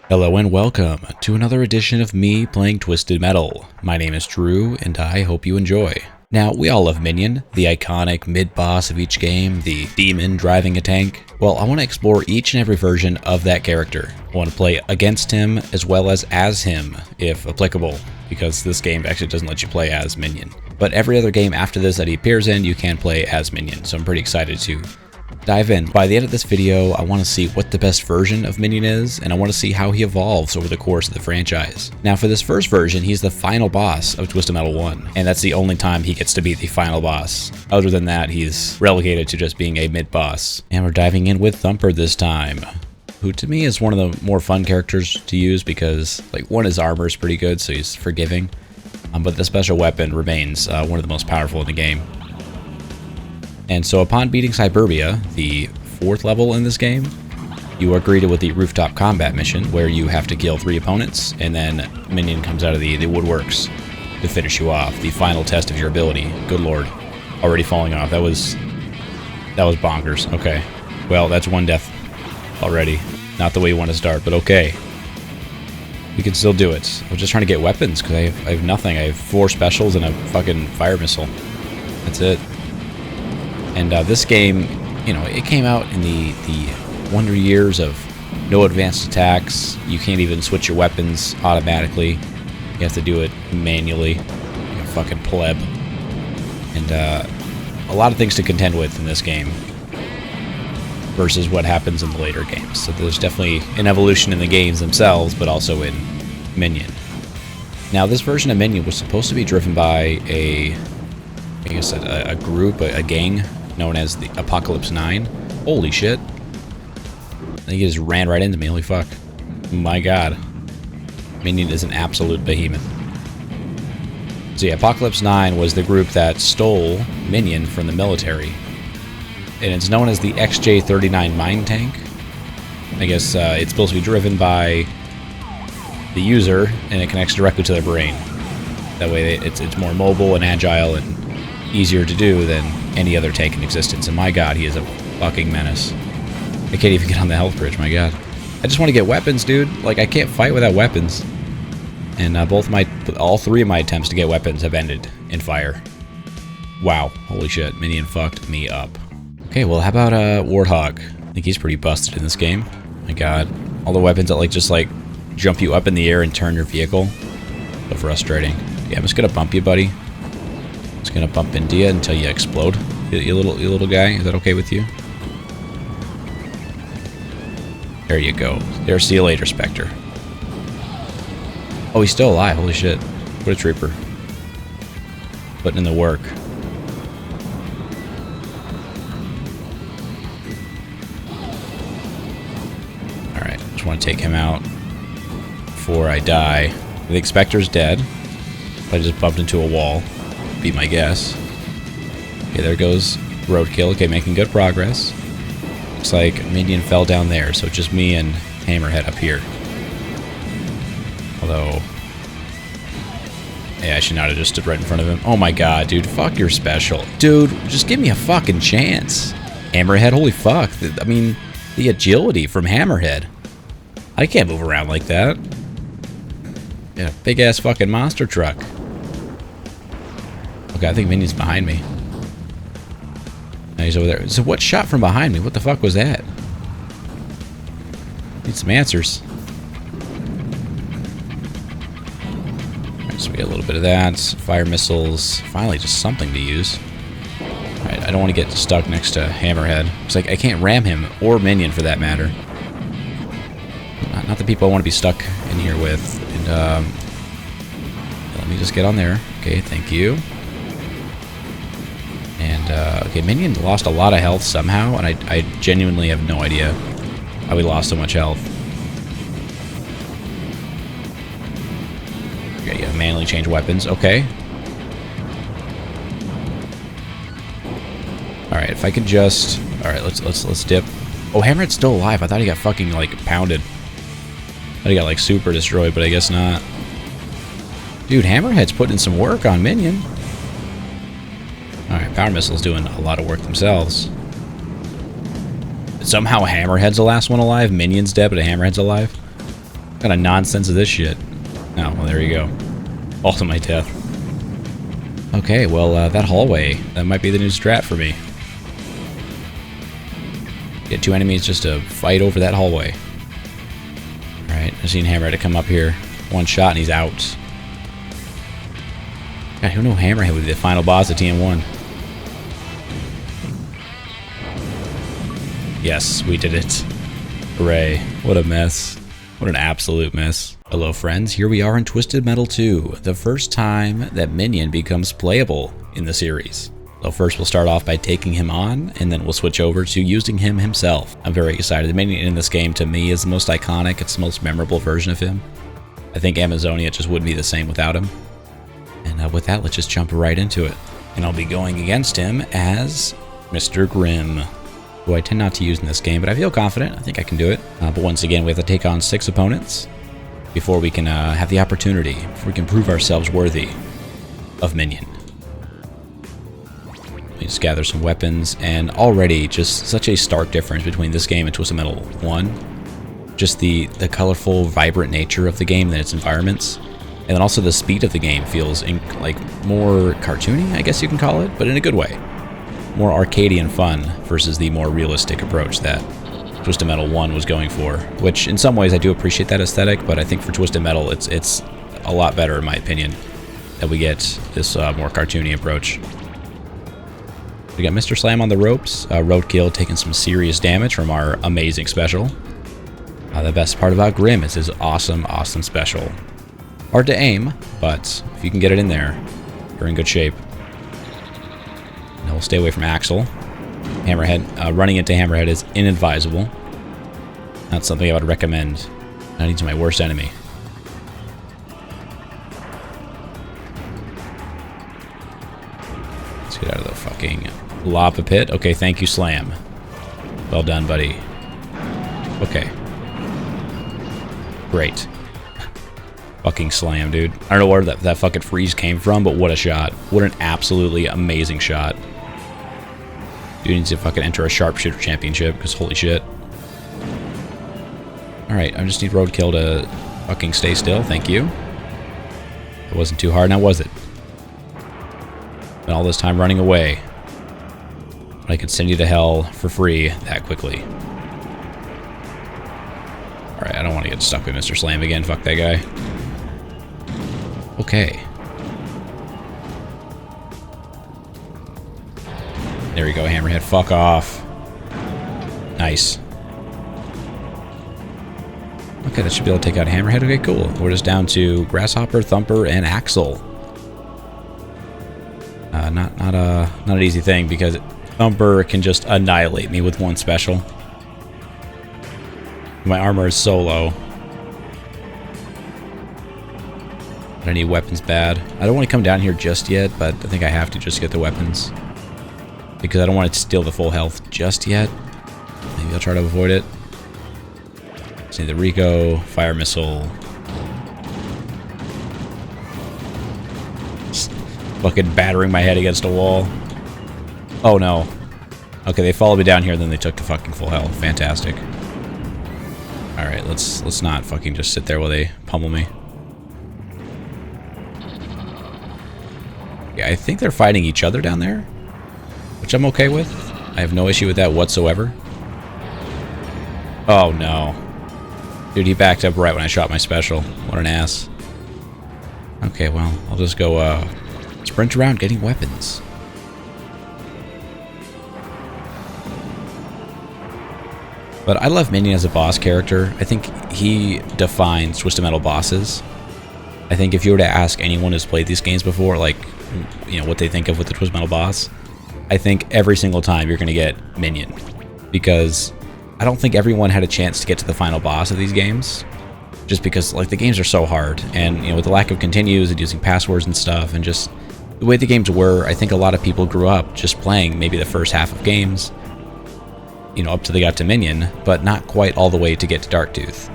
Hello and welcome to another edition of me playing Twisted Metal. My name is Drew and I hope you enjoy. Now, we all love Minion, the iconic mid-boss of each game, the demon driving a tank. Well, I want to explore each and every version of that character. I want to play against him as well as him, if applicable, because this game actually doesn't let you play as Minion. But every other game after this that he appears in, you can play as Minion, so I'm pretty excited to dive in. By the end of this video, I want to see what the best version of Minion is, and I want to see how he evolves over the course of the franchise. Now, for this first version, he's the final boss of Twisted Metal 1, and that's the only time he gets to be the final boss. Other than that, he's relegated to just being a mid-boss. And we're diving in with Thumper this time, who to me is one of the more fun characters to use because, like, one, his armor is pretty good, so he's forgiving, but the special weapon remains one of the most powerful in the game. And so upon beating Cyberbia, the 4th level in this game, you are greeted with the rooftop combat mission where you have to kill 3 opponents, and then Minion comes out of the woodworks to finish you off. The final test of your ability. Good lord. Already falling off. That was bonkers. Okay. Well, that's one death already. Not the way you want to start, but okay. We can still do it. I was just trying to get weapons because I have nothing. I have 4 specials and a fucking fire missile. That's it. And this game, you know, it came out in the wonder years of no advanced attacks. You can't even switch your weapons automatically. You have to do it manually. Like a fucking pleb. And a lot of things to contend with in this game versus what happens in the later games. So there's definitely an evolution in the games themselves, but also in Minion. Now, this version of Minion was supposed to be driven by a group, a gang, known as the Apocalypse 9. Holy shit. I think he just ran right into me. Holy fuck. My god. Minion is an absolute behemoth. So yeah, Apocalypse 9 was the group that stole Minion from the military. And it's known as the XJ-39 mine tank. I guess it's supposed to be driven by the user, and it connects directly to their brain. That way it's more mobile and agile and easier to do than any other tank in existence. And my god, he is a fucking menace. I can't even get on the health bridge, my god. I just want to get weapons, dude. Like, I can't fight without weapons. And all 3 of my attempts to get weapons have ended in fire. Wow. Holy shit. Minion fucked me up. Okay, well, how about Warthog? I think he's pretty busted in this game. My god. All the weapons that, just jump you up in the air and turn your vehicle. So frustrating. Yeah, I'm just gonna bump you, buddy. Just gonna bump into you until you explode. You little guy. Is that okay with you? There you go. There, see you later, Spectre. Oh, he's still alive. Holy shit. What a trooper. Putting in the work. Alright, just want to take him out before I die. I think Spectre's dead. I just bumped into a wall. Be my guess. Okay, there goes Roadkill. Okay, making good progress. Looks like Minion fell down there, so just me and Hammerhead up here. Although, yeah, I should not have just stood right in front of him. Oh my god, dude, fuck your special. Dude, just give me a fucking chance. Hammerhead, holy fuck. I mean, the agility from Hammerhead. I can't move around like that. Yeah, big ass fucking monster truck. Okay, I think Minion's behind me. Now he's over there. So what shot from behind me? What the fuck was that? Need some answers. Alright, so we get a little bit of that. Fire missiles. Finally, just something to use. Alright, I don't want to get stuck next to Hammerhead. It's like I can't ram him, or Minion for that matter. Not the people I want to be stuck in here with. And, let me just get on there. Okay, thank you. And, okay, Minion lost a lot of health somehow, and I genuinely have no idea how he lost so much health. Okay, yeah, manually change weapons. Okay. Alright, if I could just... Alright, let's dip. Oh, Hammerhead's still alive. I thought he got fucking, pounded. I thought he got, super destroyed, but I guess not. Dude, Hammerhead's putting in some work on Minion. Alright, Power Missile's doing a lot of work themselves. Somehow Hammerhead's the last one alive. Minion's dead, but Hammerhead's alive. What kind of nonsense is this shit? Oh, well, there you go. Also my death. Okay, well, that hallway, that might be the new strat for me. Get 2 enemies just to fight over that hallway. Alright, I've seen Hammerhead to come up here. 1 shot and he's out. God, who knew Hammerhead would be the final boss of TM1? Yes, we did it. Hooray. What a mess. What an absolute mess. Hello friends, here we are in Twisted Metal 2, the first time that Minion becomes playable in the series. So first we'll start off by taking him on, and then we'll switch over to using him himself. I'm very excited. The Minion in this game to me is the most iconic, it's the most memorable version of him. I think Amazonia just wouldn't be the same without him. And with that, let's just jump right into it. And I'll be going against him as Mr. Grimm, who I tend not to use in this game, but I feel confident. I think I can do it. But once again, we have to take on 6 opponents before we can have the opportunity, before we can prove ourselves worthy of Minion. We just gather some weapons, and already just such a stark difference between this game and Twisted Metal 1. Just the colorful, vibrant nature of the game and its environments. And then also the speed of the game feels like more cartoony, I guess you can call it, but in a good way. More arcadey and fun versus the more realistic approach that Twisted Metal 1 was going for, which in some ways I do appreciate that aesthetic, but I think for Twisted Metal it's a lot better in my opinion that we get this more cartoony approach. We got Mr. Slam on the ropes, Roadkill taking some serious damage from our amazing special. The best part about Grimm is his awesome, awesome special. Hard to aim, but if you can get it in there, you're in good shape. Now we'll stay away from Axel. Hammerhead, running into Hammerhead is inadvisable. Not something I would recommend. Not even my worst enemy. Let's get out of the fucking lava pit. Okay, thank you, Slam. Well done, buddy. Okay. Great. Fucking Slam, dude. I don't know where that fucking freeze came from, but what a shot. What an absolutely amazing shot. Dude needs to fucking enter a sharpshooter championship, because holy shit. Alright, I just need Roadkill to fucking stay still, thank you. It wasn't too hard, now was it? Spent all this time running away. But I could send you to hell for free that quickly. Alright, I don't want to get stuck with Mr. Slam again, fuck that guy. Okay. There we go, Hammerhead. Fuck off. Nice. Okay, that should be able to take out Hammerhead. Okay, cool. We're just down to Grasshopper, Thumper, and Axel. Not an easy thing because Thumper can just annihilate me with 1 special. My armor is so low. I need weapons bad. I don't want to come down here just yet, but I think I have to just get the weapons. Because I don't want to steal the full health just yet. Maybe I'll try to avoid it. See the Rico, fire missile. Just fucking battering my head against a wall. Oh no. Okay, they followed me down here, then they took the fucking full health. Fantastic. Alright, let's not fucking just sit there while they pummel me. Yeah, I think they're fighting each other down there, which I'm okay with. I have no issue with that whatsoever. Oh no. Dude, he backed up right when I shot my special. What an ass. Okay, well, I'll just go sprint around getting weapons. But I love Minion as a boss character. I think he defines Twisted Metal bosses. I think if you were to ask anyone who's played these games before, like, you know, what they think of with the Twisted Metal boss, I think every single time you're going to get Minion. Because I don't think everyone had a chance to get to the final boss of these games. Just because, like, the games are so hard. And, you know, with the lack of continues and using passwords and stuff, and just the way the games were, I think a lot of people grew up just playing maybe the first half of games, you know, up till they got to Minion, but not quite all the way to get to Darktooth.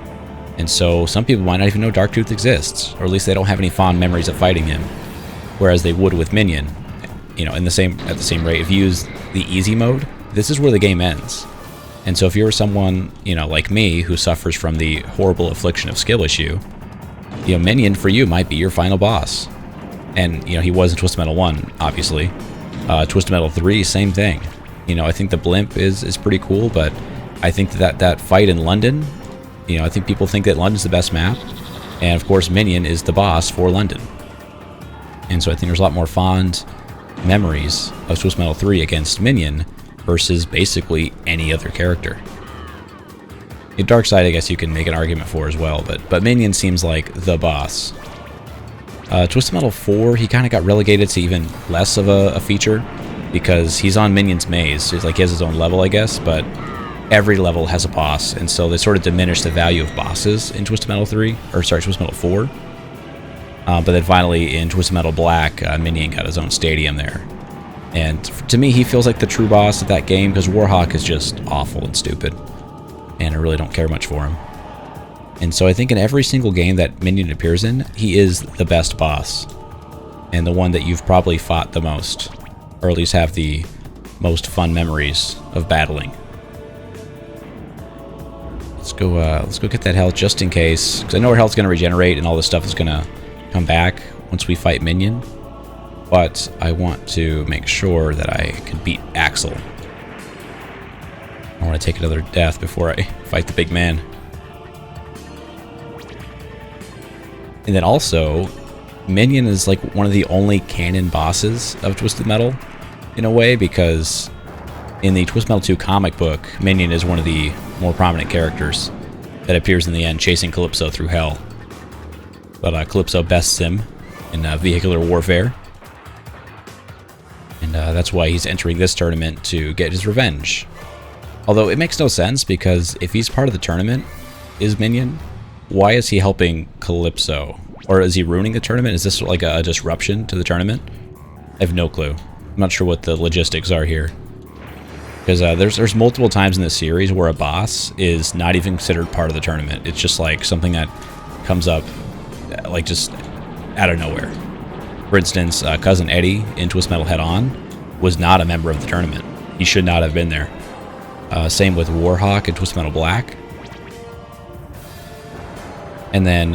And so some people might not even know Darktooth exists, or at least they don't have any fond memories of fighting him, whereas they would with Minion. You know, at the same rate, if you use the easy mode, this is where the game ends. And so if you're someone, you know, like me, who suffers from the horrible affliction of skill issue, you know, Minion for you might be your final boss. And, you know, he was in Twisted Metal 1, obviously. Twisted Metal 3, same thing. You know, I think the blimp is pretty cool, but I think that fight in London, you know, I think people think that London's the best map. And, of course, Minion is the boss for London. And so I think there's a lot more fond memories of Twisted Metal 3 against Minion versus basically any other character. In Darkseid, I guess you can make an argument for as well, but Minion seems like the boss. Twisted Metal 4, he kind of got relegated to even less of a feature because he's on Minion's maze. It's like he has his own level, I guess, but every level has a boss, and so they sort of diminish the value of bosses in Twisted Metal 3, or sorry, Twisted Metal 4. But then finally in Twisted Metal Black, Minion got his own stadium there. And to me, he feels like the true boss of that game because Warhawk is just awful and stupid. And I really don't care much for him. And so I think in every single game that Minion appears in, he is the best boss. And the one that you've probably fought the most. Or at least have the most fun memories of battling. Let's go get that health just in case. Because I know our health's going to regenerate and all this stuff is going to come back once we fight Minion. But I want to make sure that I can beat Axel. I want to take another death before I fight the big man. And then also, Minion is like one of the only canon bosses of Twisted Metal, in a way, because in the Twisted Metal 2 comic book, Minion is one of the more prominent characters that appears in the end, chasing Calypso through hell. But Calypso bests him in vehicular warfare. And that's why he's entering this tournament to get his revenge. Although it makes no sense, because if he's part of the tournament, is Minion, why is he helping Calypso? Or is he ruining the tournament? Is this like a disruption to the tournament? I have no clue. I'm not sure what the logistics are here. Because there's multiple times in this series where a boss is not even considered part of the tournament. It's just like something that comes up like just out of nowhere. For instance, Cousin Eddie in Twisted Metal Head-On was not a member of the tournament. He should not have been there. Same with Warhawk in Twisted Metal Black. And then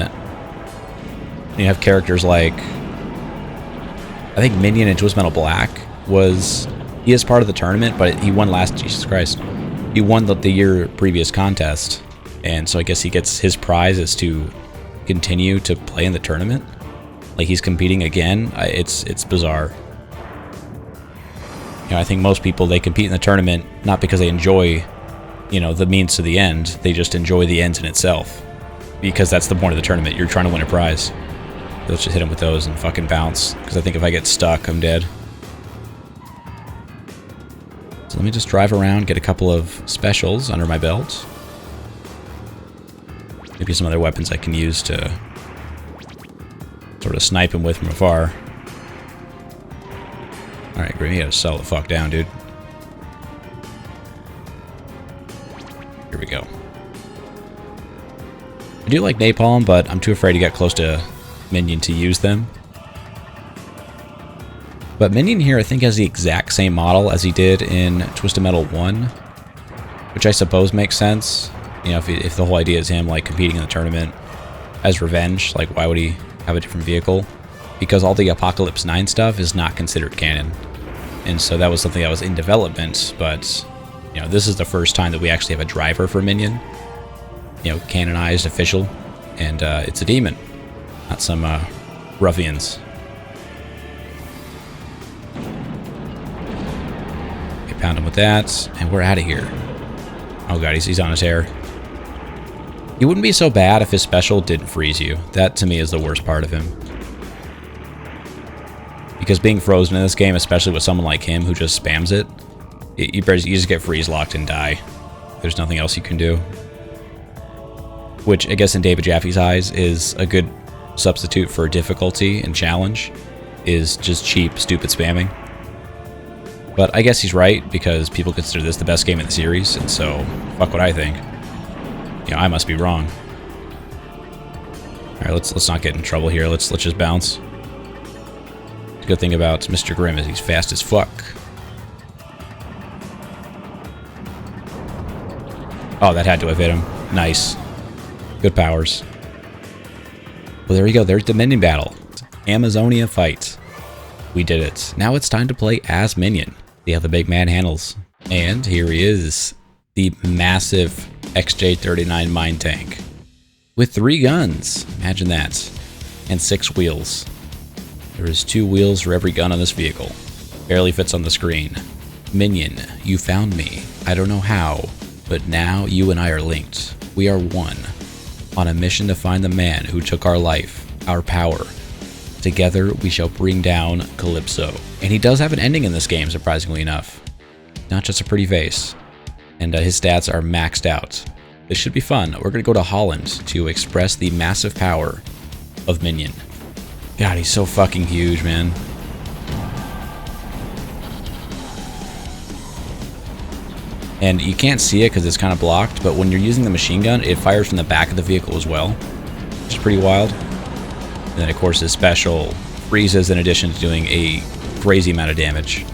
you have characters like, I think Minion in Twisted Metal Black he is part of the tournament, but he won Jesus Christ. He won the year previous contest. And so I guess he gets his prize is to continue to play in the tournament. Like he's competing again. It's bizarre. You know, I think most people, they compete in the tournament not because they enjoy, you know, the means to the end. They just enjoy the end in itself. Because that's the point of the tournament. You're trying to win a prize. Let's just hit him with those and fucking bounce. Because I think if I get stuck, I'm dead. So let me just drive around, get a couple of specials under my belt. Maybe some other weapons I can use to sort of snipe him with from afar. Alright, Grim, you gotta settle the fuck down, dude. Here we go. I do like napalm, but I'm too afraid to get close to Minion to use them. But Minion here, I think, has the exact same model as he did in Twisted Metal 1, which I suppose makes sense. You know, if the whole idea is him, like, competing in the tournament as revenge, like, why would he have a different vehicle? Because all the Apocalypse 9 stuff is not considered canon. And so that was something that was in development, but, you know, this is the first time that we actually have a driver for Minion. You know, canonized, official, and it's a demon, not some ruffians. Okay, pound him with that, and we're out of here. Oh god, he's on his hair. He wouldn't be so bad if his special didn't freeze you. That, to me, is the worst part of him. Because being frozen in this game, especially with someone like him who just spams it, you just get freeze-locked and die. There's nothing else you can do. Which, I guess in David Jaffe's eyes, is a good substitute for difficulty and challenge, is just cheap, stupid spamming. But I guess he's right, because people consider this the best game in the series, and so, fuck what I think. You know, I must be wrong. Alright, let's not get in trouble here. Let's just bounce. The good thing about Mr. Grimm is he's fast as fuck. Oh, that had to have hit him. Nice. Good powers. Well, there we go. There's the Minion battle. Amazonia fight. We did it. Now it's time to play as Minion. See how the big man handles. And here he is. The massive XJ-39 mine tank. With 3 guns. Imagine that. And 6 wheels. There is 2 wheels for every gun on this vehicle. Barely fits on the screen. Minion, you found me. I don't know how, but now you and I are linked. We are one. On a mission to find the man who took our life, our power. Together we shall bring down Calypso. And he does have an ending in this game, surprisingly enough. Not just a pretty face. And his stats are maxed out. This should be fun. We're going to go to Holland to express the massive power of Minion. God, he's so fucking huge, man. And you can't see it because it's kind of blocked, but when you're using the machine gun, it fires from the back of the vehicle as well, which is pretty wild. And then, of course, his special freezes in addition to doing a crazy amount of damage.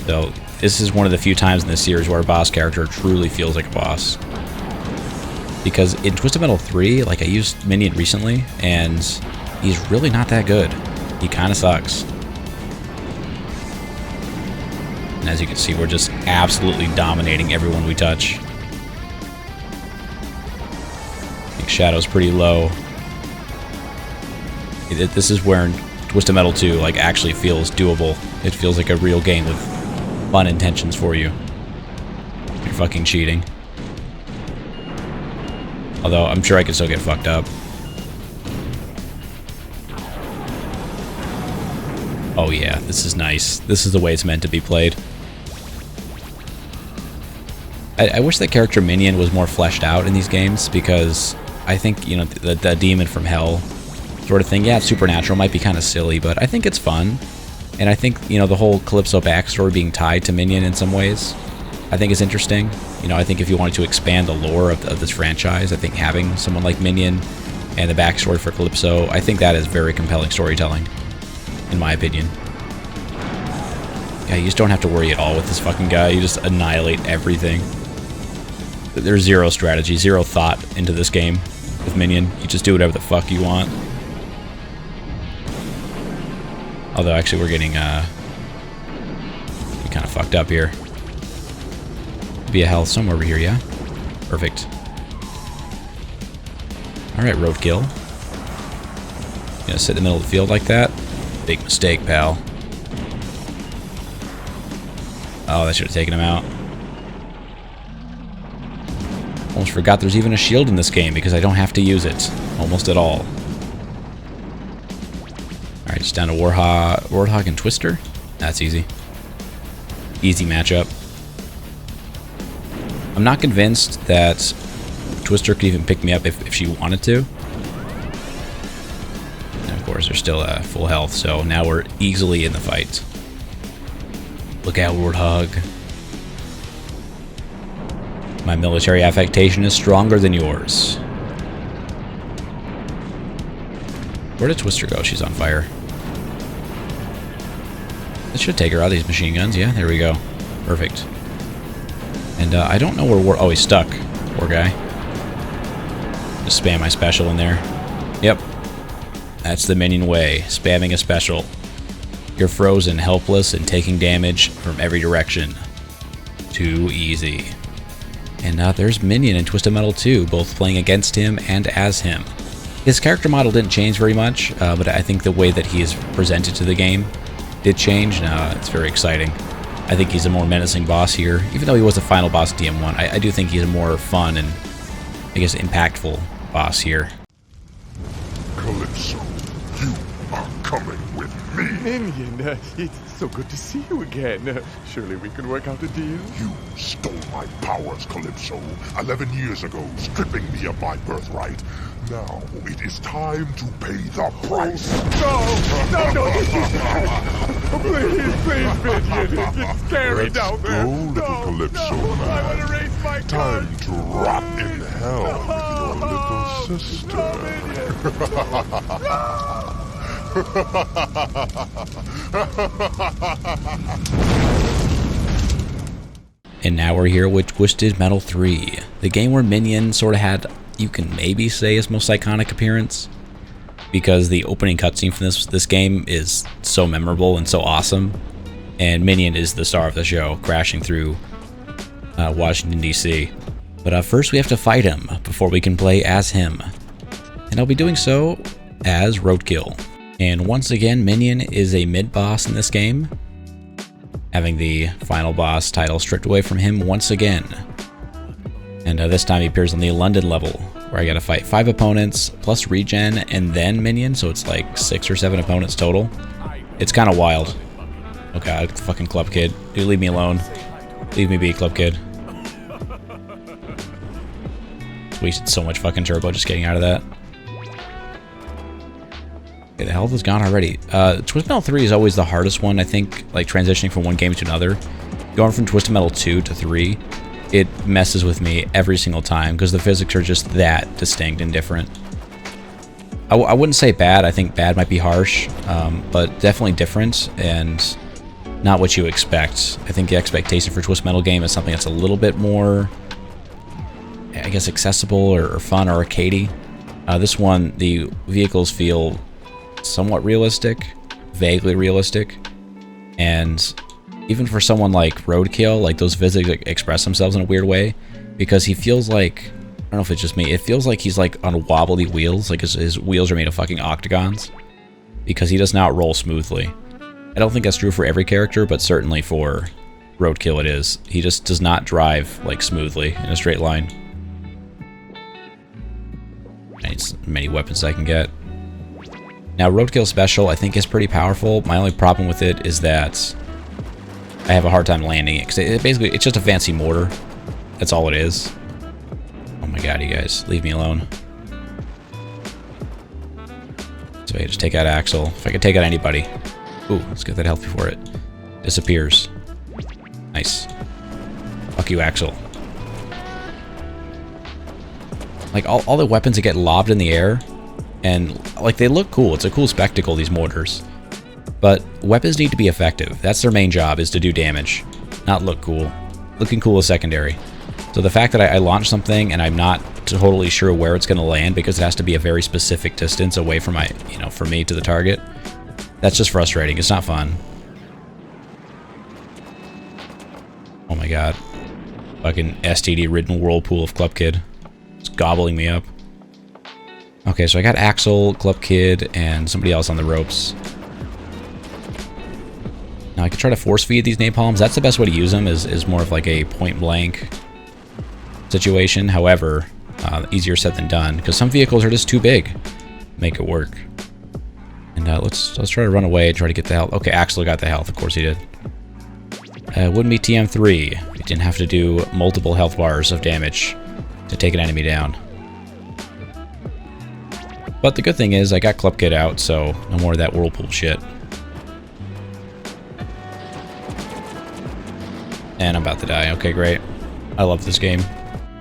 So this is one of the few times in this series where a boss character truly feels like a boss. Because in Twisted Metal 3, like, I used Minion recently, and he's really not that good. He kind of sucks. And as you can see, we're just absolutely dominating everyone we touch. I think Shadow's pretty low. This is where Twisted Metal 2 like actually feels doable. It feels like a real game with fun intentions for you. You're fucking cheating. Although I'm sure I can still get fucked up. Oh yeah, this is nice. This is the way it's meant to be played. I wish the character Minion was more fleshed out in these games, because I think, you know, the demon from hell sort of thing, yeah, it's supernatural, might be kind of silly, but I think it's fun. And I think, you know, the whole Calypso backstory being tied to Minion in some ways, I think is interesting. You know, I think if you wanted to expand the lore of this franchise, I think having someone like Minion and the backstory for Calypso, I think that is very compelling storytelling, in my opinion. Yeah, you just don't have to worry at all with this fucking guy. You just annihilate everything. There's zero strategy, zero thought into this game with Minion. You just do whatever the fuck you want. Although, actually, we're getting kind of fucked up here. Be a health somewhere over here, yeah? Perfect. Alright, roadkill. Gonna sit in the middle of the field like that? Big mistake, pal. Oh, that should have taken him out. Almost forgot there's even a shield in this game because I don't have to use it. Almost at all. Alright, just down to Warthog and Twister. That's easy. Easy matchup. I'm not convinced that Twister could even pick me up if she wanted to. And of course, they're still full health, so now we're easily in the fight. Look out, Warthog. My military affectation is stronger than yours. Where did Twister go? She's on fire. This should take her out of these machine guns. Yeah, there we go. Perfect. And I don't know where oh, he's stuck. Poor guy. Just spam my special in there. Yep. That's the Minion way. Spamming a special. You're frozen, helpless, and taking damage from every direction. Too easy. And there's Minion in Twisted Metal 2, both playing against him and as him. His character model didn't change very much, but I think the way that he is presented to the game did change. It's very exciting. I think he's a more menacing boss here. Even though he was the final boss of DM1, I do think he's a more fun and, I guess, impactful boss here. Calypso, you are coming with me. Minion, it's so good to see you again. Surely we can work out a deal? You stole my powers, Calypso, 11 years ago, stripping me of my birthright. Now it is time to pay the price. No, please, Minion. It's scary Let's down there. go, little Calypso I man. want to raise my gun. Time to rot in hell with your little sister. And now we're here with Twisted Metal 3, the game where Minion sort of had, you can maybe say, his most iconic appearance, because the opening cutscene from this game is so memorable and so awesome, and Minion is the star of the show, crashing through Washington, D.C. But first we have to fight him before we can play as him, and I'll be doing so as Roadkill. And once again, Minion is a mid-boss in this game, having the final boss title stripped away from him once again. And this time he appears on the London level, where I gotta fight 5 opponents, plus regen, and then Minion, so it's like 6 or 7 opponents total. It's kind of wild. Oh god, fucking Club Kid. Dude, leave me alone. Leave me be, Club Kid. Wasted so much fucking turbo just getting out of that. Okay, the health is gone already. Twisted Metal 3 is always the hardest one, I think, like transitioning from one game to another. Going from Twisted Metal 2 to 3, it messes with me every single time because the physics are just that distinct and different. I wouldn't say bad, I think bad might be harsh, but definitely different and not what you expect. I think the expectation for Twisted Metal game is something that's a little bit more, I guess, accessible or fun or arcadey. This one, the vehicles feel somewhat realistic, vaguely realistic, and even for someone like Roadkill, like those physics express themselves in a weird way, because he feels like, I don't know if it's just me, it feels like he's like on wobbly wheels, like his wheels are made of fucking octagons, because he does not roll smoothly. I don't think that's true for every character, but certainly for Roadkill it is. He just does not drive like smoothly in a straight line. I need as many weapons as I can get. Now, Roadkill Special, I think, is pretty powerful. My only problem with it is that I have a hard time landing it, because it's just a fancy mortar. That's all it is. Oh my god, you guys, leave me alone. So I just take out Axel. If I could take out anybody. Ooh, let's get that health before it disappears. Nice. Fuck you, Axel. Like, all the weapons that get lobbed in the air, and, like, they look cool. It's a cool spectacle, these mortars. But weapons need to be effective. That's their main job, is to do damage, not look cool. Looking cool is secondary. So the fact that I launch something and I'm not totally sure where it's going to land because it has to be a very specific distance away from my, from me to the target, that's just frustrating. It's not fun. Oh my god. Fucking STD-ridden whirlpool of Club Kid. It's gobbling me up. Okay, so I got Axel, Club Kid, and somebody else on the ropes. Now I could try to force feed these napalms. That's the best way to use them, is more of like a point-blank situation. However, easier said than done, because some vehicles are just too big to make it work. And let's try to run away and try to get the health. Okay, Axel got the health. Of course he did. It wouldn't be TM3. We didn't have to do multiple health bars of damage to take an enemy down. But the good thing is I got Club Kid out, so no more of that whirlpool shit. And I'm about to die. Okay, great. I love this game.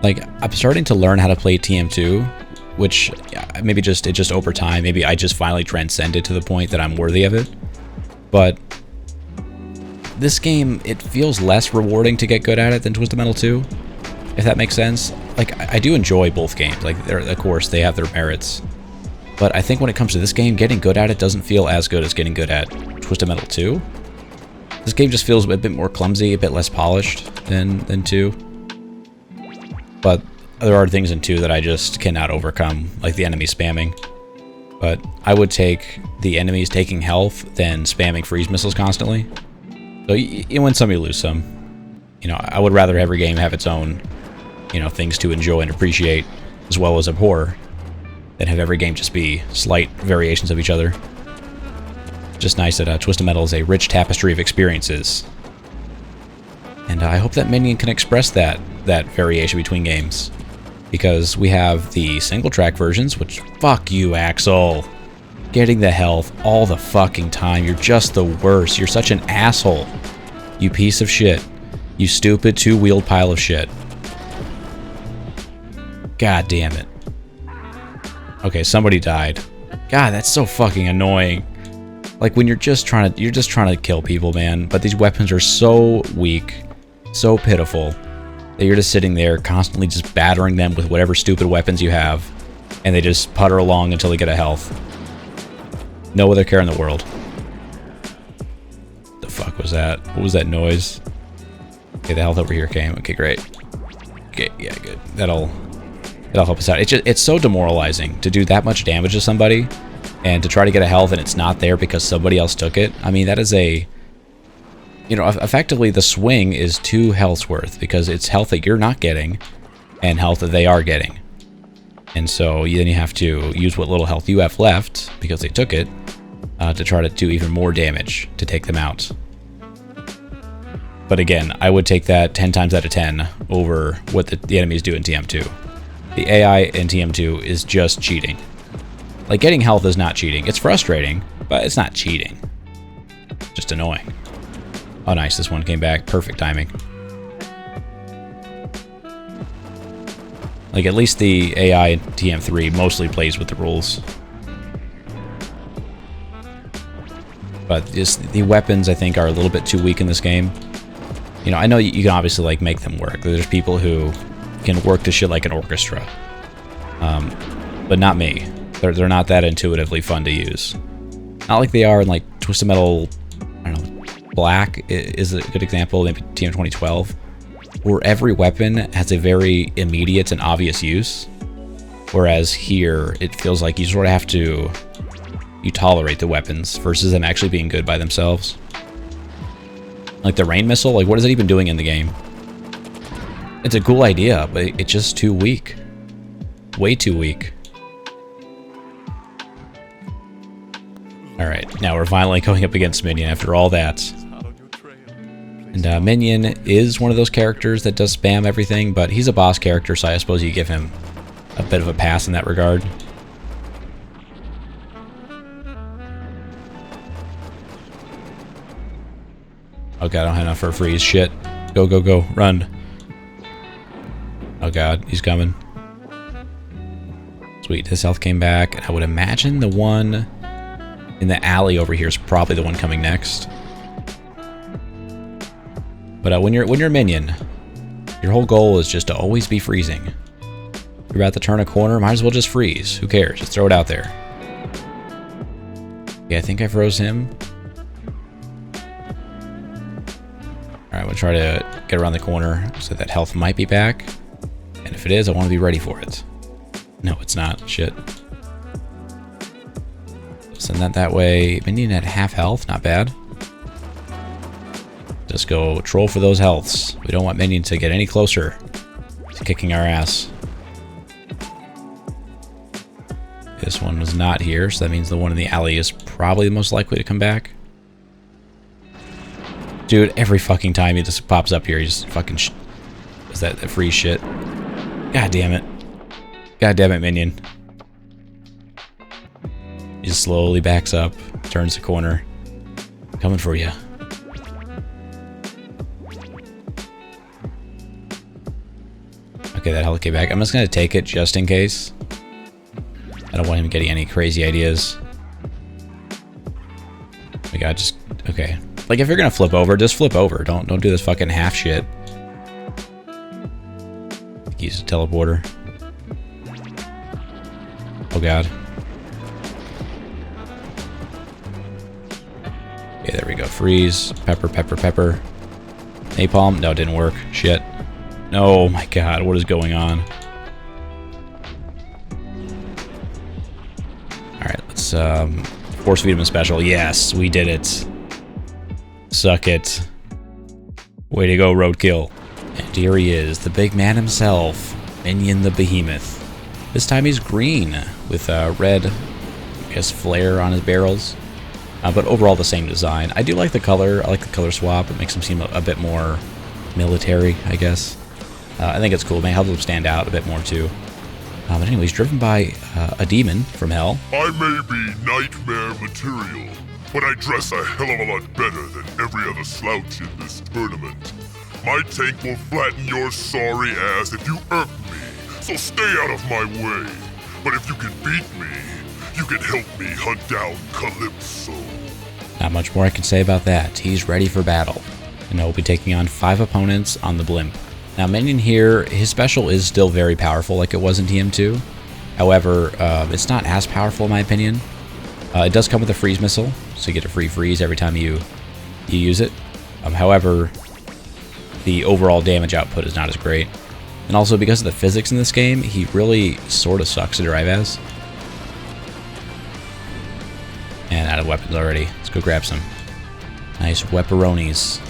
Like, I'm starting to learn how to play TM2, which maybe just over time, maybe I just finally transcended to the point that I'm worthy of it. But this game, it feels less rewarding to get good at it than Twisted Metal 2, if that makes sense. Like, I do enjoy both games. Like, of course, they have their merits. But I think when it comes to this game, getting good at it doesn't feel as good as getting good at Twisted Metal 2. This game just feels a bit more clumsy, a bit less polished than 2. But there are things in 2 that I just cannot overcome, like the enemy spamming. But I would take the enemies taking health than spamming freeze missiles constantly. So you win some, you lose some. I would rather every game have its own, things to enjoy and appreciate, as well as abhor, than have every game just be slight variations of each other. Just nice that Twisted Metal is a rich tapestry of experiences. And I hope that Minion can express that variation between games. Because we have the single-track versions, which, fuck you, Axel. Getting the health all the fucking time. You're just the worst. You're such an asshole. You piece of shit. You stupid two-wheeled pile of shit. God damn it. Okay, somebody died. God, that's so fucking annoying. Like when you're just trying to kill people, man. But these weapons are so weak. so pitiful that you're just sitting there constantly just battering them with whatever stupid weapons you have, and they just putter along until they get a health. No other care in the world. The fuck was that? What was that noise? Okay, the health over here came. Okay, great. Okay, yeah, good. That'll help us out. It's so demoralizing to do that much damage to somebody and to try to get a health and it's not there because somebody else took it. I mean, that is a... You know, effectively the swing is 2 healths worth because it's health that you're not getting and health that they are getting. And so then you have to use what little health you have left because they took it to try to do even more damage to take them out. But again, I would take that 10 times out of 10 over what the enemies do in TM2. The AI in TM2 is just cheating. Like, getting health is not cheating. It's frustrating, but it's not cheating. Just annoying. Oh, nice. This one came back. Perfect timing. Like, at least the AI in TM3 mostly plays with the rules. But just the weapons, I think, are a little bit too weak in this game. You know, I know you can obviously, like, make them work. There's people who can work this shit like an orchestra. But not me. They're not that intuitively fun to use. Not like they are in, like, Twisted Metal, I don't know, Black is a good example, maybe TM 2012, where every weapon has a very immediate and obvious use. Whereas here, it feels like you sort of have to... You tolerate the weapons versus them actually being good by themselves. Like the rain missile, like what is it even doing in the game? It's a cool idea, but it's just too weak. Way too weak. Alright, now we're finally going up against Minion after all that. And Minion is one of those characters that does spam everything, but he's a boss character, so I suppose you give him a bit of a pass in that regard. Oh god, I don't have enough for a freeze. Shit. Go, go, go. Run. Oh god, he's coming. Sweet, his health came back. And I would imagine the one in the alley over here is probably the one coming next. But when you're a minion, your whole goal is just to always be freezing. You're about to turn a corner, might as well just freeze. Who cares? Just throw it out there. Yeah, I think I froze him. Alright, we'll try to get around the corner so that health might be back. And if it is, I want to be ready for it. No, it's not. Shit. Send that way. Minion at half health. Not bad. Just go troll for those healths. We don't want Minion to get any closer to kicking our ass. This one was not here, so that means the one in the alley is probably the most likely to come back. Dude, every fucking time he just pops up here, he just fucking is that free shit. God damn it. God damn it, Minion. He just slowly backs up, turns the corner. Coming for you. Okay, that health came back. I'm just gonna take it just in case. I don't want him getting any crazy ideas. Oh my god, just... Okay. Like, if you're gonna flip over, just flip over. Don't do this fucking half shit. Use a teleporter. Oh god. Okay, there we go. Freeze. Pepper, pepper, pepper. Napalm. No, it didn't work. Shit. No, oh my god, what is going on? Alright, let's force feed him a special. Yes, we did it. Suck it. Way to go, Roadkill. And here he is, the big man himself, Minion the Behemoth. This time he's green, with a red, I guess, flare on his barrels. But overall the same design. I do like the color. I like the color swap. It makes him seem a bit more military, I guess. I think it's cool. It helps him stand out a bit more, too. But anyway, he's driven by a demon from hell. I may be nightmare material, but I dress a hell of a lot better than every other slouch in this tournament. My tank will flatten your sorry ass if you irk me, so stay out of my way. But if you can beat me, you can help me hunt down Calypso. Not much more I can say about that. He's ready for battle. And he'll be taking on 5 opponents on the blimp. Now Minion here, his special is still very powerful like it was in TM2. However, it's not as powerful in my opinion. It does come with a freeze missile, so you get a free freeze every time you use it. However, the overall damage output is not as great. And also because of the physics in this game, he really sort of sucks to drive as. And out of weapons already. Let's go grab some. Nice weaperonis.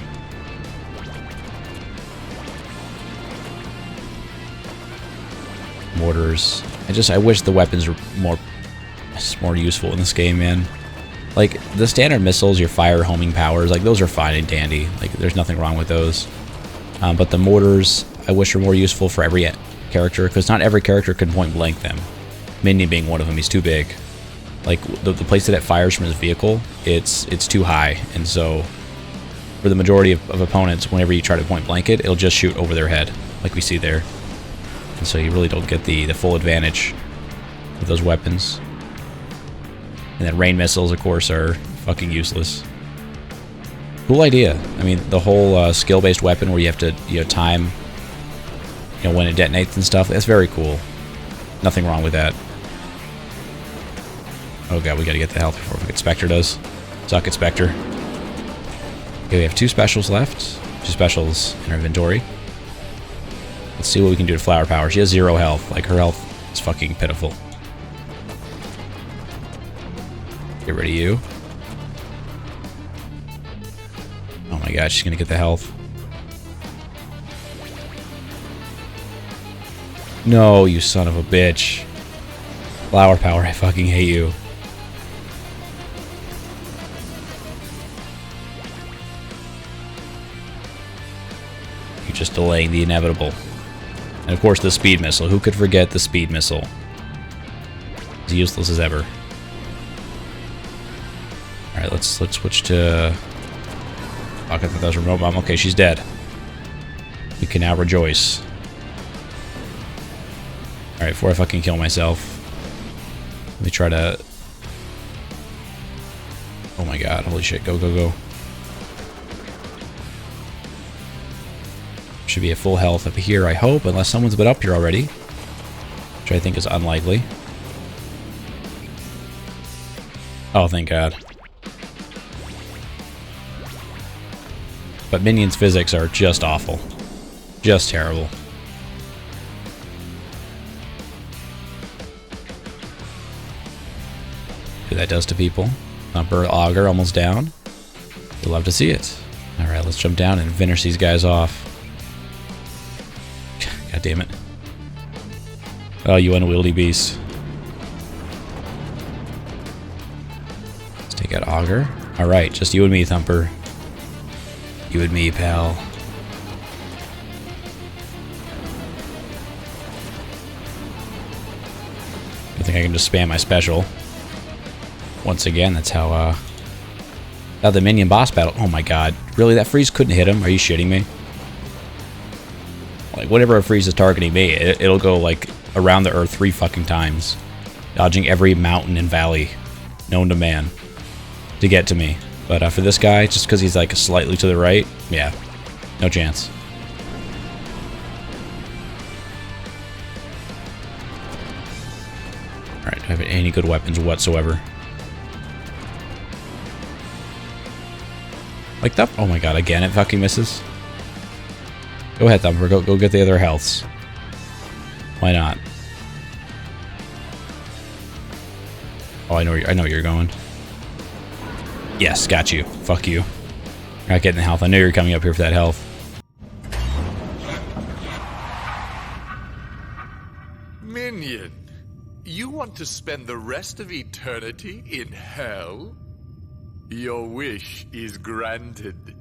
Mortars. I wish the weapons were more useful in this game, man. Like, the standard missiles, your fire homing powers, like, those are fine and dandy. Like, there's nothing wrong with those. But the mortars, I wish were more useful for every character, because not every character can point blank them. Minion being one of them, he's too big. Like, the place that it fires from his vehicle, it's too high, and so for the majority of opponents, whenever you try to point blank it, it'll just shoot over their head, like we see there. And so you really don't get the full advantage with those weapons. And then rain missiles, of course, are fucking useless. Cool idea. I mean, the whole skill-based weapon where you have to, time, when it detonates and stuff, that's very cool. Nothing wrong with that. Oh god, we gotta get the health before fucking Spectre does. Suck it, Spectre. Okay, we have 2 specials left. 2 specials in our inventory. Let's see what we can do to Flower Power. She has 0 health. Like, her health is fucking pitiful. Get rid of you. Oh my god, she's gonna get the health. No, you son of a bitch. Flower Power, I fucking hate you. You're just delaying the inevitable. And of course the speed missile. Who could forget the speed missile? As useless as ever. Alright, let's switch to... Oh, I thought that was a remote bomb. Okay, she's dead. We can now rejoice. Alright, before I fucking kill myself. Let me try to... Oh my god, holy shit, go, go, go. Should be at full health up here, I hope, unless someone's been up here already. Which I think is unlikely. Oh, thank god. But Minion's physics are just awful. Just terrible. What that does to people. Thumper, Augur, almost down. We'd love to see it. Alright, let's jump down and finish these guys off. God damn it. Oh, you unwieldy beast. Let's take out Augur. Alright, just you and me, Thumper. You and me, pal. I think I can just spam my special. Once again, that's how the Minion boss battle. Oh my god. Really? That freeze couldn't hit him? Are you shitting me? Like, whatever a freeze is targeting me, it'll go, like, around the earth 3 fucking times. Dodging every mountain and valley known to man to get to me. But for this guy, just because he's, like, slightly to the right, yeah, no chance. Alright, do I have any good weapons whatsoever? Like that? Oh my god, again it fucking misses. Go ahead, Thumper. Go get the other healths. Why not? Oh, I know where you're going. Yes, got you. Fuck you. You're not getting the health. I knew you were coming up here for that health. Minion, you want to spend the rest of eternity in hell? Your wish is granted.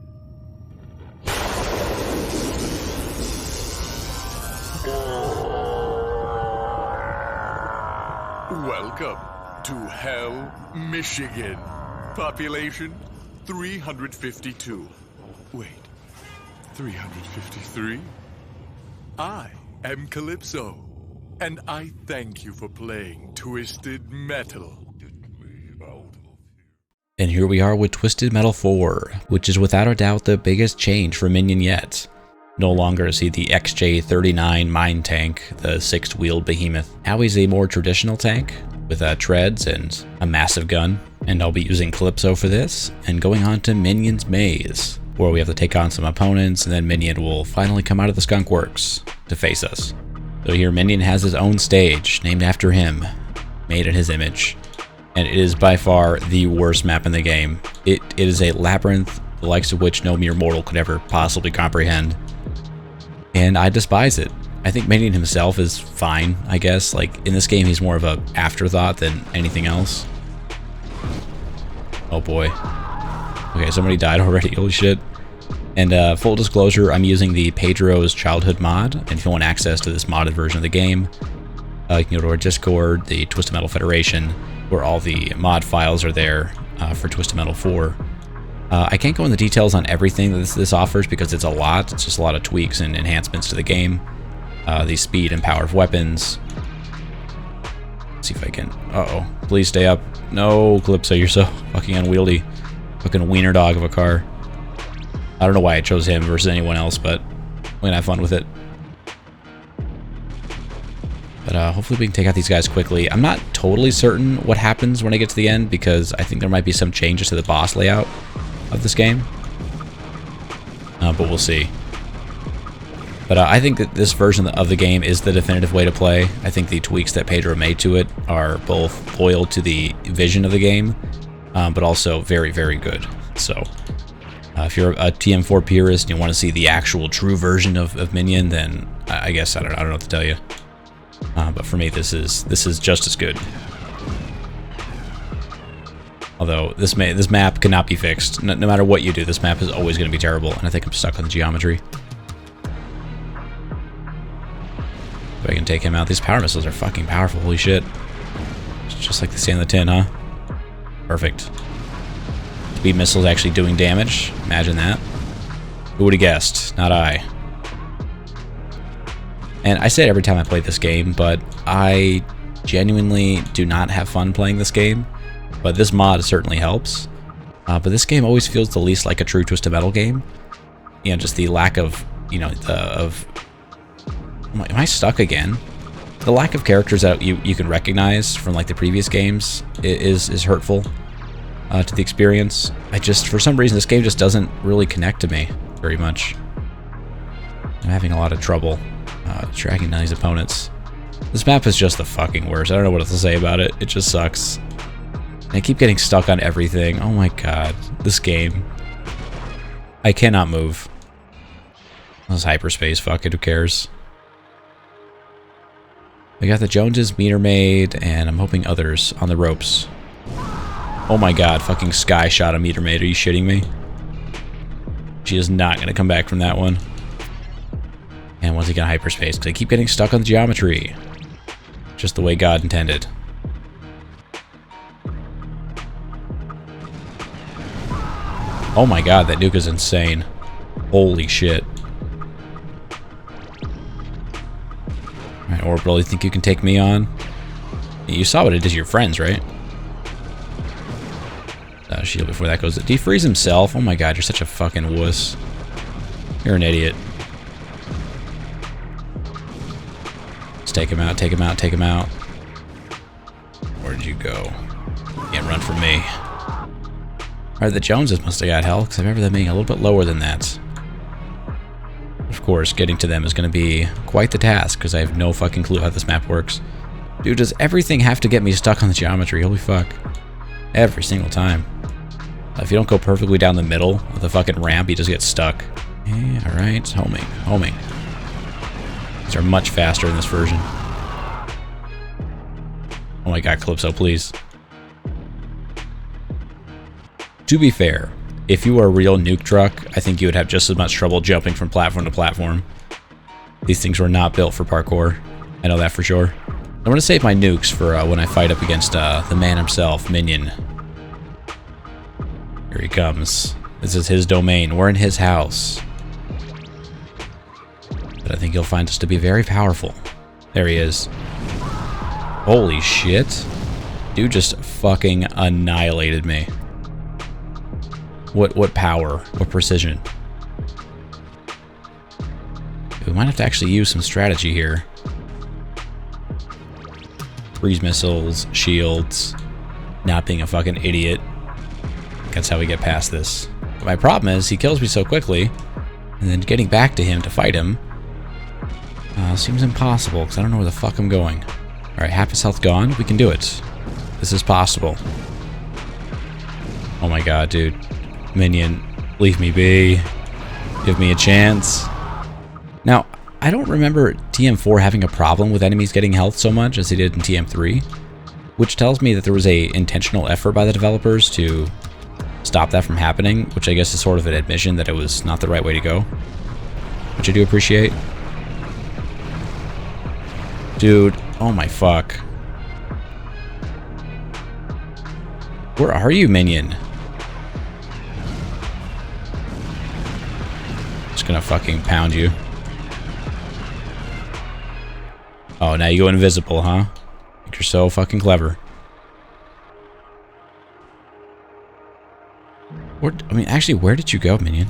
Welcome to Hell, Michigan. Population 352. Wait, 353? I am Calypso, and I thank you for playing Twisted Metal. And here we are with Twisted Metal 4, which is without a doubt the biggest change for Minion yet. No longer is he the XJ39 mine tank, the 6-wheeled behemoth. Now he's a more traditional tank with treads and a massive gun. And I'll be using Calypso for this, and going on to Minion's Maze, where we have to take on some opponents, and then Minion will finally come out of the Skunk Works to face us. So here Minion has his own stage, named after him, made in his image. And it is by far the worst map in the game. It is a labyrinth, the likes of which no mere mortal could ever possibly comprehend. And I despise it. I think Minion himself is fine, I guess. Like, in this game, he's more of an afterthought than anything else. Oh boy. Okay, somebody died already, holy shit. And full disclosure, I'm using the Pedro's Childhood mod, and if you want access to this modded version of the game, you can go to our Discord, the Twisted Metal Federation, where all the mod files are there for Twisted Metal 4. I can't go into details on everything that this offers because it's a lot. It's just a lot of tweaks and enhancements to the game. The speed and power of weapons. Let's see if I can... Uh-oh. Please stay up. No, Calypso, you're so fucking unwieldy. Fucking wiener dog of a car. I don't know why I chose him versus anyone else, but we're gonna have fun with it. But hopefully we can take out these guys quickly. I'm not totally certain what happens when I get to the end, because I think there might be some changes to the boss layout of this game. But we'll see. But I think that this version of the game is the definitive way to play. I think the tweaks that Pedro made to it are both loyal to the vision of the game, but also very, very good. So if you're a TM4 purist and you want to see the actual true version of Minion, then I guess I don't know what to tell you. But for me, this is just as good. Although this map cannot be fixed. No matter what you do, this map is always going to be terrible. And I think I'm stuck on the geometry. If I can take him out, these power missiles are fucking powerful. Holy shit! It's just like the sand in the tin, huh? Perfect. Speed missiles actually doing damage. Imagine that. Who would have guessed? Not I. And I say it every time I play this game, but I genuinely do not have fun playing this game. But this mod certainly helps. But this game always feels the least like a true Twisted Metal game. You know, just the lack of, you know, Am I stuck again? The lack of characters that you can recognize from like the previous games is hurtful to the experience. For some reason, this game just doesn't really connect to me very much. I'm having a lot of trouble tracking down these opponents. This map is just the fucking worst. I don't know what else to say about it. It just sucks. And I keep getting stuck on everything. Oh my god. This game. I cannot move. This hyperspace. Fuck it. Who cares? We got the Joneses, Meter Maid, and I'm hoping others on the ropes. Oh my god. Fucking Sky shot a Meter Maid. Are you shitting me? She is not going to come back from that one. And once again, hyperspace, because I keep getting stuck on the geometry. Just the way God intended. Oh my god, that nuke is insane. Holy shit. Alright, Orbital, you think you can take me on? You saw what it did to your friends, right? Shield before that goes. Defreeze himself? Oh my god, you're such a fucking wuss. You're an idiot. Take him out, take him out, take him out. Where'd you go? You can't run from me. Alright, the Joneses must have got hell, because I remember them being a little bit lower than that. Of course, getting to them is going to be quite the task, because I have no fucking clue how this map works. Dude, does everything have to get me stuck on the geometry? Holy fuck. Every single time. If you don't go perfectly down the middle of the fucking ramp, you just get stuck. Yeah, alright, homing, homing. These are much faster in this version. Oh my god, Calypso, please. To be fair, if you were a real nuke truck, I think you would have just as much trouble jumping from platform to platform. These things were not built for parkour. I know that for sure. I'm going to save my nukes for when I fight up against the man himself, Minion. Here he comes. This is his domain. We're in his house. But I think he'll find us to be very powerful. There he is. Holy shit. Dude just fucking annihilated me. What power? What precision? We might have to actually use some strategy here. Freeze missiles, shields, not being a fucking idiot. That's how we get past this. But my problem is he kills me so quickly, and then getting back to him to fight him seems impossible because I don't know where the fuck I'm going. Alright, half his health gone. We can do it. This is possible. Oh my god, dude. Minion, leave me be. Give me a chance. Now, I don't remember TM4 having a problem with enemies getting health so much as they did in TM3, which tells me that there was a intentional effort by the developers to stop that from happening, which I guess is sort of an admission that it was not the right way to go, which I do appreciate. Dude, oh my fuck. Where are you, Minion? Just gonna fucking pound you. Oh, now you go invisible, huh? Think you're so fucking clever. I mean, actually, where did you go, Minion?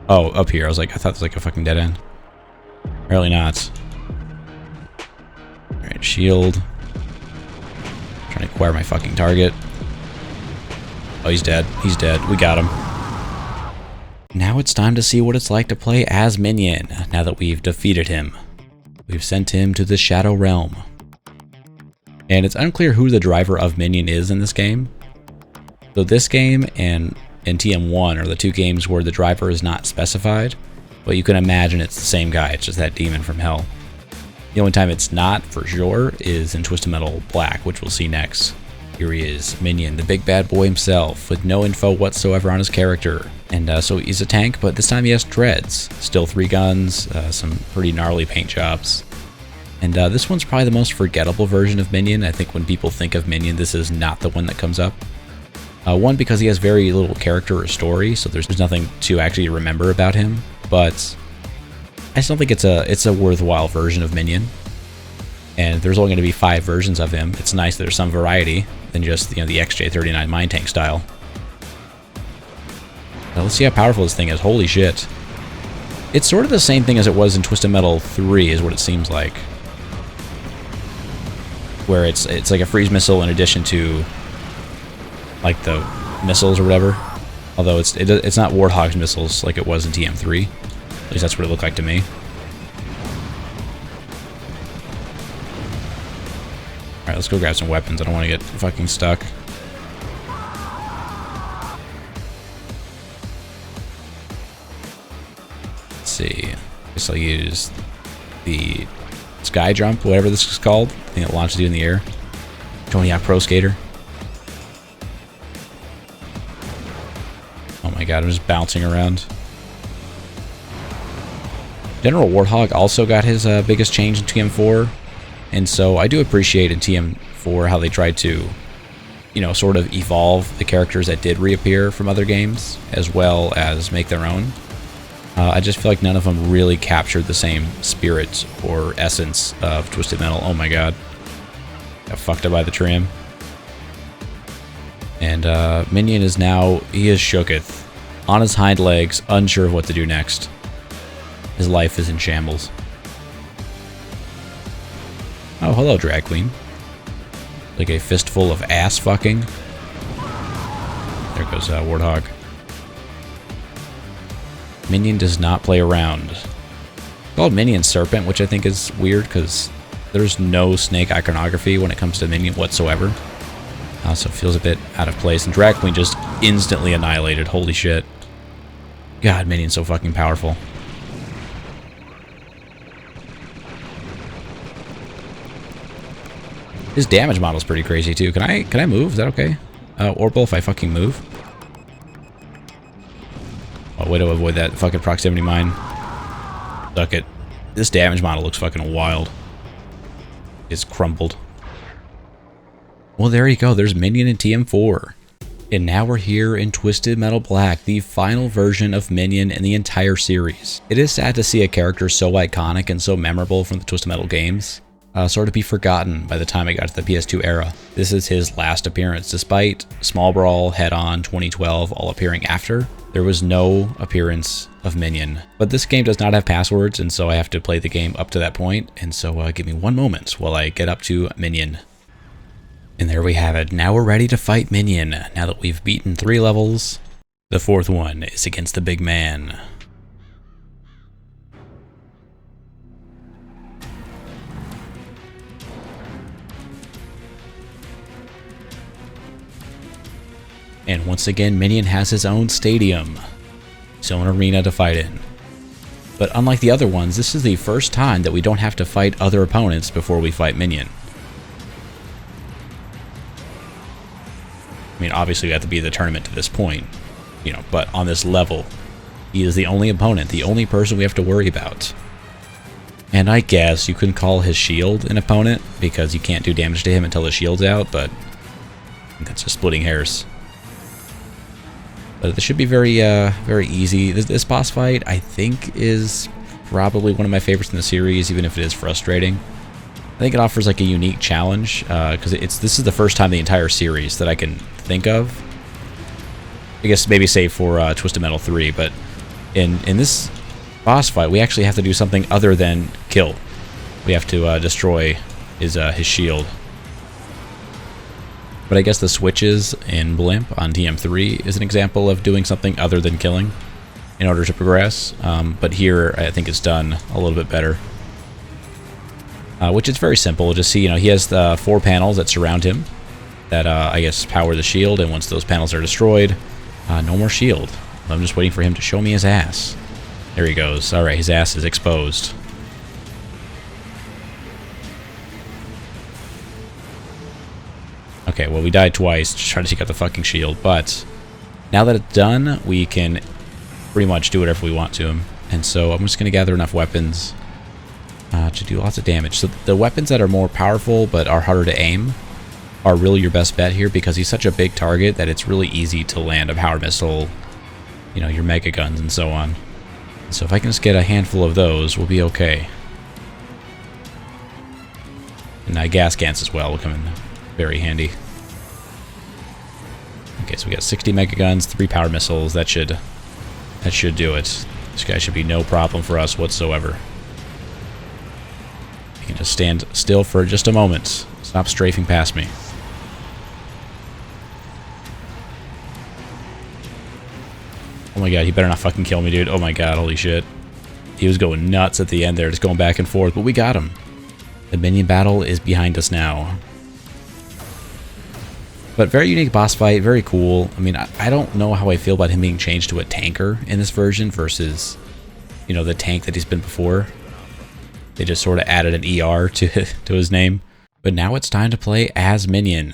Oh, up here. I thought it was like a fucking dead end. Apparently not. Alright, shield. Trying to acquire my fucking target. Oh, he's dead. He's dead. We got him. Now it's time to see what it's like to play as Minion, now that we've defeated him. We've sent him to the Shadow Realm. And it's unclear who the driver of Minion is in this game. So this game and TM1 are the two games where the driver is not specified, but you can imagine it's the same guy. It's just that demon from hell. The only time it's not, for sure, is in Twisted Metal Black, which we'll see next. Here he is, Minion, the big bad boy himself, with no info whatsoever on his character. And so he's a tank, but this time he has dreads. Still 3 guns, some pretty gnarly paint jobs. And this one's probably the most forgettable version of Minion. I think when people think of Minion, this is not the one that comes up. One, because he has very little character or story, so there's nothing to actually remember about him. But I still think it's a worthwhile version of Minion. And there's only going to be 5 versions of him. It's nice that there's some variety than just, you know, the XJ39 mine tank style. Now let's see how powerful this thing is. Holy shit. It's sort of the same thing as it was in Twisted Metal 3 is what it seems like. Where it's like a freeze missile in addition to like the missiles or whatever. Although it's not Warthog's missiles like it was in TM3. At least that's what it looked like to me. Alright, let's go grab some weapons. I don't want to get fucking stuck. Let's see. I guess I'll use the sky jump, whatever this is called. I think it launches you in the air. Tony Hawk Pro Skater. Oh my god, I'm just bouncing around. General Warthog also got his biggest change in TM4. And so I do appreciate in TM4 how they tried to, you know, sort of evolve the characters that did reappear from other games, as well as make their own. I just feel like none of them really captured the same spirit or essence of Twisted Metal. Oh my god. Got fucked up by the tram. And Minion is now, he is shooketh. On his hind legs, unsure of what to do next. His life is in shambles. Oh, hello, drag queen. Like a fistful of ass fucking. There goes Warthog. Minion does not play around. It's called Minion Serpent, which I think is weird because there's no snake iconography when it comes to Minion whatsoever. So it feels a bit out of place. And drag queen just instantly annihilated. Holy shit. God, Minion's so fucking powerful. His damage model's pretty crazy too. Can I move? Is that okay? Orbital if I fucking move? Oh, way to avoid that fucking proximity mine. Suck it. This damage model looks fucking wild. It's crumbled. Well, there you go. There's Minion in TM4. And now we're here in Twisted Metal Black, the final version of Minion in the entire series. It is sad to see a character so iconic and so memorable from the Twisted Metal games sort of be forgotten by the time it got to the PS2 era. This is his last appearance, despite Small Brawl, Head On, 2012 all appearing after. There was no appearance of Minion. But this game does not have passwords, and so I have to play the game up to that point, and so give me one moment while I get up to Minion. And there we have it. Now we're ready to fight Minion. Now that we've beaten 3 levels, the 4th one is against the big man. And once again, Minion has his own stadium, his own arena to fight in. But unlike the other ones, this is the first time that we don't have to fight other opponents before we fight Minion. I mean, obviously we have to be at the tournament to this point, you know, but on this level, he is the only opponent, the only person we have to worry about. And I guess you can call his shield an opponent, because you can't do damage to him until the shield's out, but I think that's just splitting hairs. But this should be very, very easy. This boss fight, I think, is probably one of my favorites in the series, even if it is frustrating. I think it offers like a unique challenge, because this is the first time in the entire series that I can think of. I guess maybe save for Twisted Metal 3, but in this boss fight, we actually have to do something other than kill. We have to destroy his shield. But I guess the switches in Blimp on TM3 is an example of doing something other than killing in order to progress. But here, I think it's done a little bit better. Which is very simple. Just see, you know, he has the 4 panels that surround him that, I guess, power the shield. And once those panels are destroyed, no more shield. I'm just waiting for him to show me his ass. There he goes. All right, his ass is exposed. Okay, well, we died twice just trying to take out the fucking shield, but now that it's done, we can pretty much do whatever we want to him. And so I'm just going to gather enough weapons to do lots of damage. So the weapons that are more powerful but are harder to aim are really your best bet here, because he's such a big target that it's really easy to land a power missile, you know, your mega guns and so on. So if I can just get a handful of those, we'll be okay. And gas cans as well will come in very handy. Okay, so we got 60 mega guns, 3 power missiles. That should do it. This guy should be no problem for us whatsoever. You can just stand still for just a moment. Stop strafing past me. Oh my god, he better not fucking kill me, dude. Oh my god, holy shit. He was going nuts at the end there, just going back and forth, but we got him. The Minion battle is behind us now. But very unique boss fight, very cool. I mean, I don't know how I feel about him being changed to a tanker in this version versus, you know, the tank that he's been before. They just sort of added an ER to his name. But now it's time to play as Minion.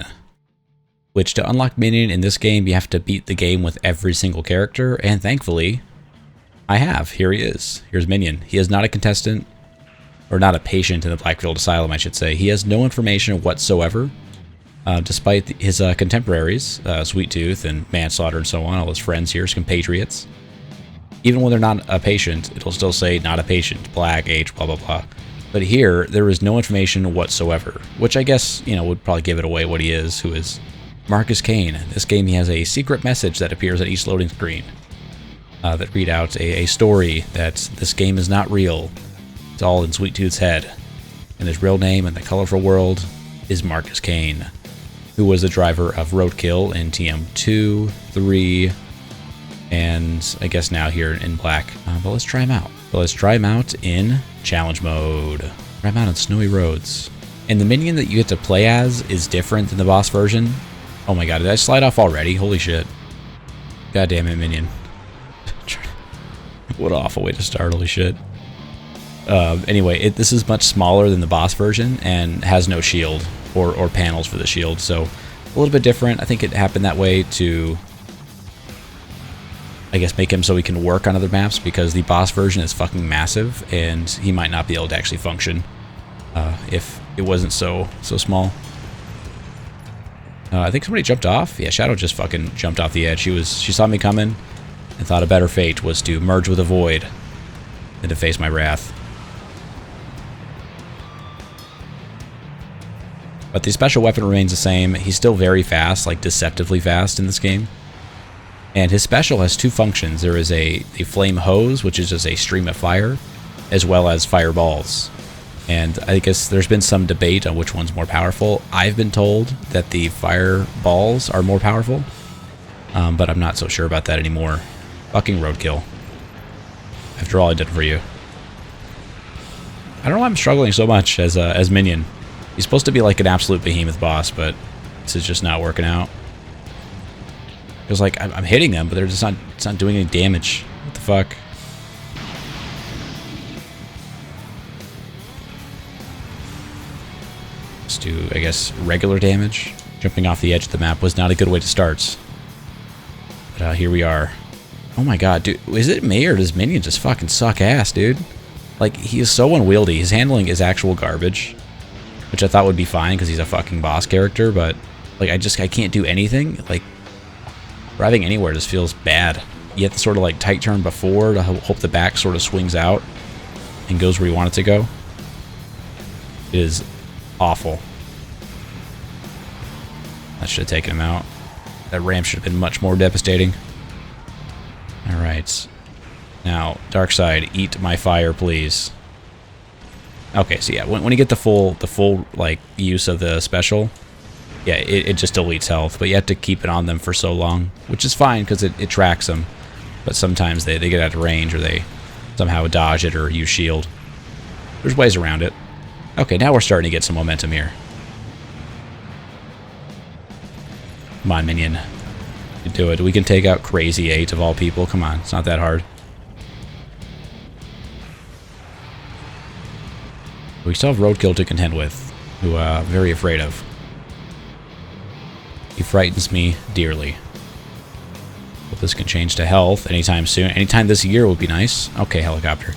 Which, to unlock Minion in this game, you have to beat the game with every single character. And thankfully, I have. Here he is. Here's Minion. He is not a contestant, or not a patient in the Blackfield Asylum, I should say. He has no information whatsoever. Despite his contemporaries, Sweet Tooth and Manslaughter and so on, all his friends here, his compatriots. Even when they're not a patient, it'll still say not a patient, black, age, blah, blah, blah. But here, there is no information whatsoever, which I guess, you know, would probably give it away what he is, who is Marcus Kane. In this game, he has a secret message that appears at each loading screen that read out a story that this game is not real. It's all in Sweet Tooth's head. And his real name in the colorful world is Marcus Kane, who was the driver of Roadkill in TM2, 3, and I guess now here in Black. But let's try him out. But let's try him out in Challenge Mode. Try him out on snowy roads. And the Minion that you get to play as is different than the boss version. Oh my god, did I slide off already? Holy shit. God damn it, Minion. What an awful way to start, holy shit. Anyway, this is much smaller than the boss version and has no shield or panels for the shield, so a little bit different. I think it happened that way to, I guess, make him so he can work on other maps, because the boss version is fucking massive and he might not be able to actually function if it wasn't so small. I think somebody jumped off. Yeah, Shadow just fucking jumped off the edge. She saw me coming and thought a better fate was to merge with a void than to face my wrath. But the special weapon remains the same. He's still very fast, like deceptively fast in this game. And his special has two functions. There is a flame hose, which is just a stream of fire, as well as fireballs. And I guess there's been some debate on which one's more powerful. I've been told that the fireballs are more powerful, but I'm not so sure about that anymore. Fucking roadkill. After all I did for you. I don't know why I'm struggling so much as Minion. He's supposed to be like an absolute behemoth boss, but this is just not working out. Because like I'm hitting them, but they're just it's not doing any damage. What the fuck? Let's do, I guess, regular damage. Jumping off the edge of the map was not a good way to start. But here we are. Oh my god, dude. Is it me or does Minion just fucking suck ass, dude? Like, he is so unwieldy. His handling is actual garbage. Which I thought would be fine because he's a fucking boss character, but like I can't do anything. Like, driving anywhere just feels bad. You have to sort of like tight turn before to hope the back sort of swings out and goes where you want it to go. It is awful. That should have taken him out. That ramp should have been much more devastating. Alright. Now, Dark Side, eat my fire, please. Okay, so yeah, when you get the full like use of the special, yeah, it just deletes health, but you have to keep it on them for so long, which is fine because it tracks them. But sometimes they get out of range or they somehow dodge it or use shield. There's ways around it. Okay, now we're starting to get some momentum here. Come on, Minion. You can do it. We can take out Crazy 8 of all people. Come on, it's not that hard. We still have Roadkill to contend with, who I'm very afraid of. He frightens me dearly. Hope this can change to health anytime soon. Anytime this year would be nice. Okay, helicopter.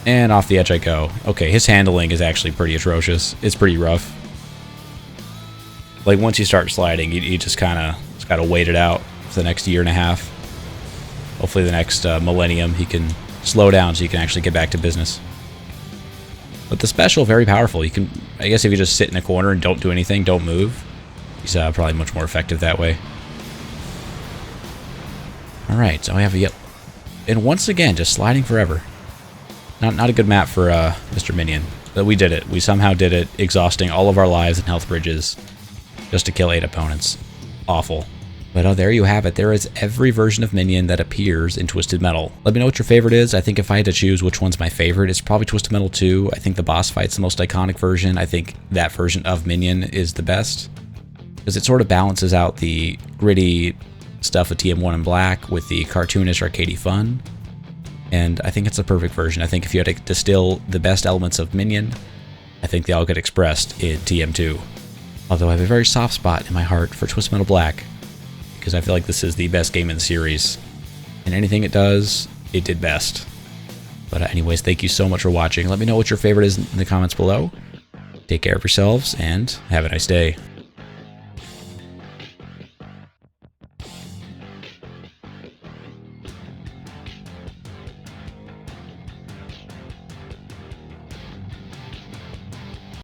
And off the edge I go. Okay, his handling is actually pretty atrocious. It's pretty rough. Like, once you start sliding, you just kind of got to wait it out for the next year and a half. Hopefully the next millennium he can slow down so you can actually get back to business. But the special, very powerful. You can, I guess if you just sit in a corner and don't do anything, don't move, he's probably much more effective that way. Alright, so I have a yep. And once again, just sliding forever. Not a good map for Mr. Minion. But we did it. We somehow did it, exhausting all of our lives and health bridges just to kill 8 opponents. Awful. But oh, there you have it. There is every version of Minion that appears in Twisted Metal. Let me know what your favorite is. I think if I had to choose which one's my favorite, it's probably Twisted Metal 2. I think the boss fight's the most iconic version. I think that version of Minion is the best. Because it sort of balances out the gritty stuff of TM1 and Black with the cartoonish arcadey fun. And I think it's the perfect version. I think if you had to distill the best elements of Minion, I think they all get expressed in TM2. Although I have a very soft spot in my heart for Twisted Metal Black, because I feel like this is the best game in the series. And anything it does, it did best. But anyways, thank you so much for watching. Let me know what your favorite is in the comments below. Take care of yourselves, and have a nice day.